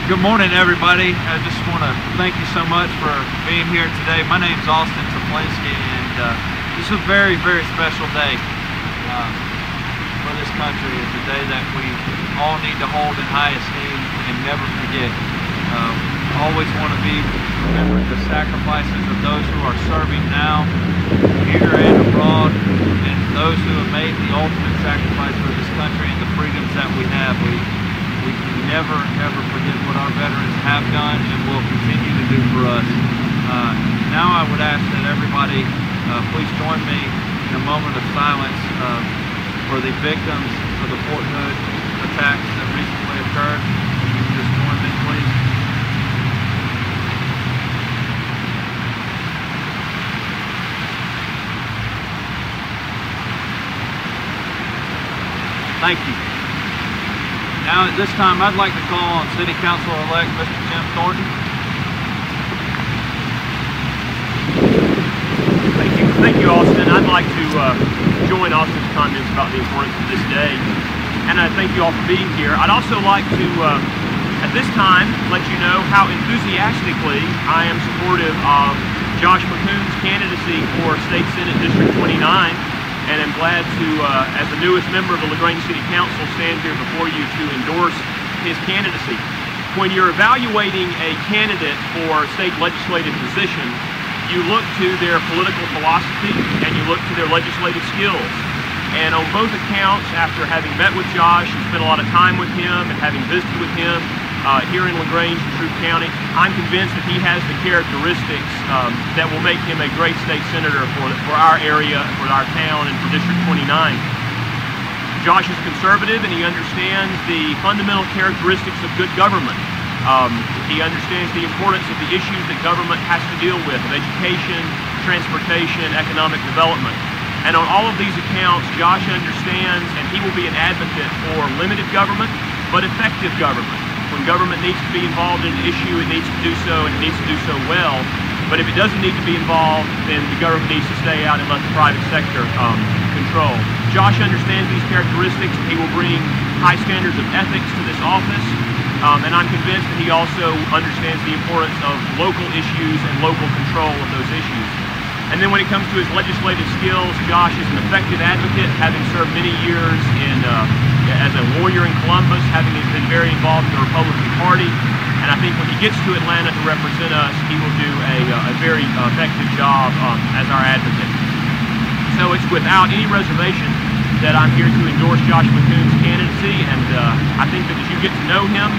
Good morning, everybody. I just want to thank you so much for being here today. My name's Austin Toplinski, and this is a very, very special day for this country. It's a day that we all need to hold in high esteem and never forget. Always want to be remembering the sacrifices of those who are serving now, here and abroad, and those who have made the ultimate sacrifice for this country and the freedoms that we have. We can never, ever forget what our veterans have done and will continue to do for us. Now I would ask that everybody please join me in a moment of silence for the victims of the Fort Hood attacks that recently occurred. If you can just join me, please. Thank you. Now at this time, I'd like to call on City Councilor-elect Mr. Jim Thornton. Thank you, Austin. I'd like to join Austin's comments about the importance of this day, and I thank you all for being here. I'd also like to, at this time, let you know how enthusiastically I am supportive of Josh McKoon's candidacy for State Senate District 29. And I'm glad to, as the newest member of the LaGrange City Council, stand here before you to endorse his candidacy. When you're evaluating a candidate for state legislative position, you look to their political philosophy and you look to their legislative skills. And on both accounts, after having met with Josh and spent a lot of time with him and having visited with him here in LaGrange and Troup County, I'm convinced that he has the characteristics that will make him a great state senator for our area, for our town, and for District 29. Josh is conservative and he understands the fundamental characteristics of good government. He understands the importance of the issues that government has to deal with, of education, transportation, economic development. And on all of these accounts, Josh understands and he will be an advocate for limited government, but effective government. When government needs to be involved in an issue, it needs to do so, and it needs to do so well. But if it doesn't need to be involved, then the government needs to stay out and let the private sector control. Josh understands these characteristics, and he will bring high standards of ethics to this office. And I'm convinced that he also understands the importance of local issues and local control of those issues. And then when it comes to his legislative skills, Josh is an effective advocate, having served many years as a lawyer in Columbus, having been very involved in the Republican Party. And I think when he gets to Atlanta to represent us, he will do a very effective job as our advocate. So it's without any reservation that I'm here to endorse Josh McKoon's candidacy, and I think that as you get to know him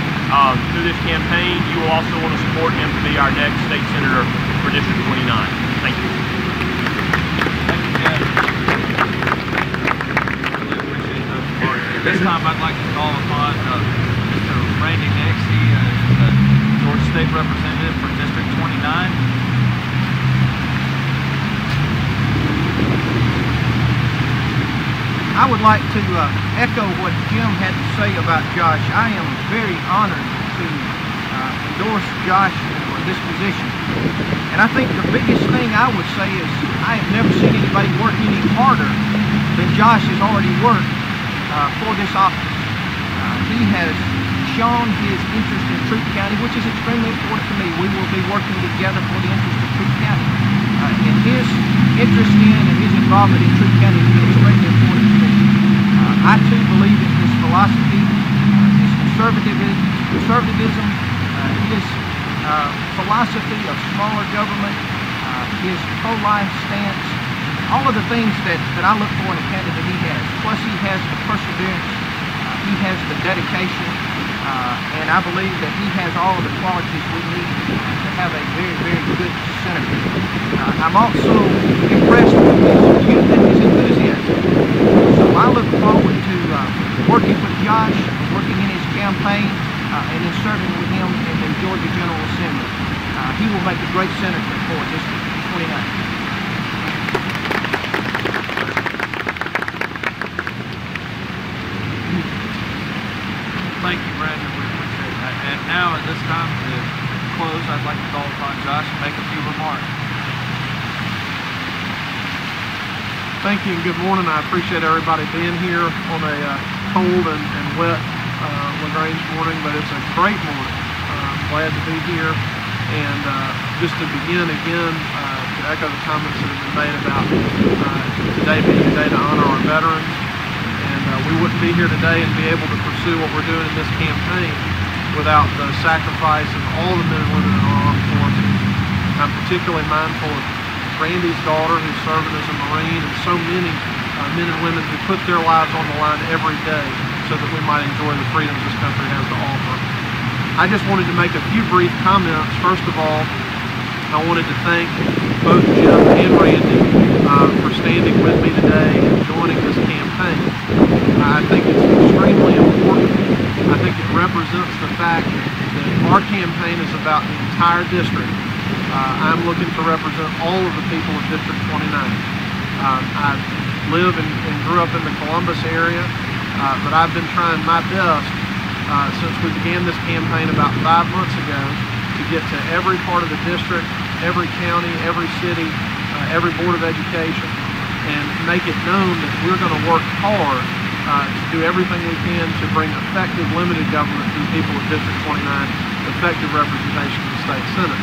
through this campaign, you will also want to support him to be our next state senator for District 29. Thank you. Thank you, Chad. Really appreciate those remarks. At this time, I'd like to call upon Mr. Randy Nix. He is the Georgia State Representative for District 29. I would like to echo what Jim had to say about Josh. I am very honored to endorse Josh for this position. And I think the biggest thing I would say is I have never seen anybody work any harder than Josh has already worked for this office. He has shown his interest in Troup County, which is extremely important to me. We will be working together for the interest of Troup County. And his interest in and his involvement in Troup County has been extremely important to me. I too believe in his philosophy, his conservatism, his philosophy of smaller government, his pro-life stance, all of the things that I look for in a candidate he has. Plus he has the perseverance, he has the dedication, and I believe that he has all of the qualities we need to have a very, very good senator. I'm also impressed with his youth and his enthusiasm. So I look forward to working with Josh, working in his campaign, and then serving with him in the Georgia General Assembly. He will make a great senator for District 29. Thank you, Brandon. We appreciate that. And now, at this time, to close, I'd like to call upon Josh to make a few remarks. Thank you and good morning. I appreciate everybody being here on a cold and wet LaGrange morning, but it's a great morning glad to be here. And just to begin again, to echo the comments that have been made about today being a day to honor our veterans. And we wouldn't be here today and be able to pursue what we're doing in this campaign without the sacrifice of all the men and women in our armed forces. I'm particularly mindful of Randy's daughter, who's serving as a Marine, and so many men and women who put their lives on the line every day so that we might enjoy the freedoms this country has to offer. I just wanted to make a few brief comments. First of all, I wanted to thank both Jim and Randy for standing with me today and joining this campaign. I think it's extremely important. I think it represents the fact that our campaign is about the entire district. I'm looking to represent all of the people of District 29. I live and grew up in the Columbus area, but I've been trying my best since we began this campaign about 5 months ago to get to every part of the district, every county, every city, every board of education, and make it known that we're going to work hard to do everything we can to bring effective limited government to the people of District 29, effective representation in the state senate.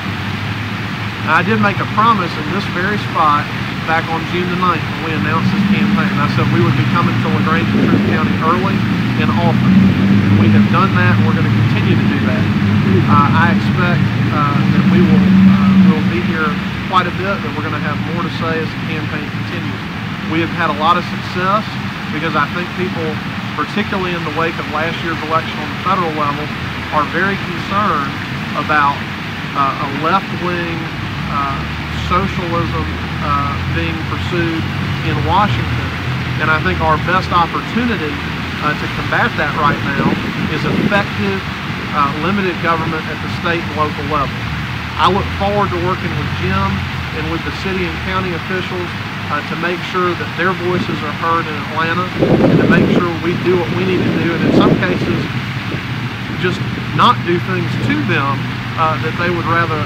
Now, I did make a promise in this very spot back on June the 9th when we announced this campaign. I said we would be coming to LaGrange and Troup County early and often. And we have done that, and we're going to continue to do that. I expect that we will be here quite a bit, that we're going to have more to say as the campaign continues. We have had a lot of success because I think people, particularly in the wake of last year's election on the federal level, are very concerned about a left-wing socialism being pursued in Washington. And I think our best opportunity to combat that right now is effective limited government at the state and local level. I look forward to working with Jim and with the city and county officials to make sure that their voices are heard in Atlanta, and to make sure we do what we need to do, and in some cases just not do things to them that they would rather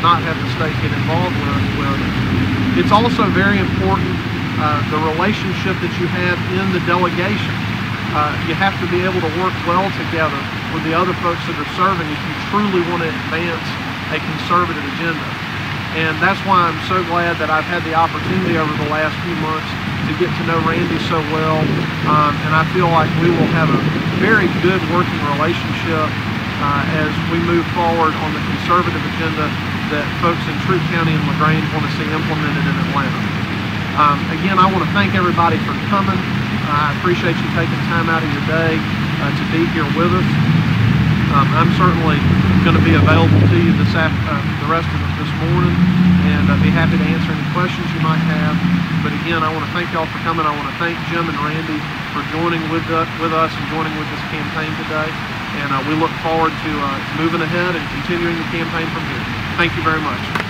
not have the state get involved with. It's also very important the relationship that you have in the delegation. You have to be able to work well together with the other folks that are serving if you truly want to advance a conservative agenda. And that's why I'm so glad that I've had the opportunity over the last few months to get to know Randy so well. And I feel like we will have a very good working relationship as we move forward on the conservative agenda that folks in Troup County and LaGrange want to see implemented in Atlanta. Again, I want to thank everybody for coming. I appreciate you taking time out of your day to be here with us. I'm certainly going to be available to you the rest of this morning, and I'd be happy to answer any questions you might have. But again, I want to thank y'all for coming. I want to thank Jim and Randy for joining with us and joining with this campaign today. And we look forward to moving ahead and continuing the campaign from here. Thank you very much.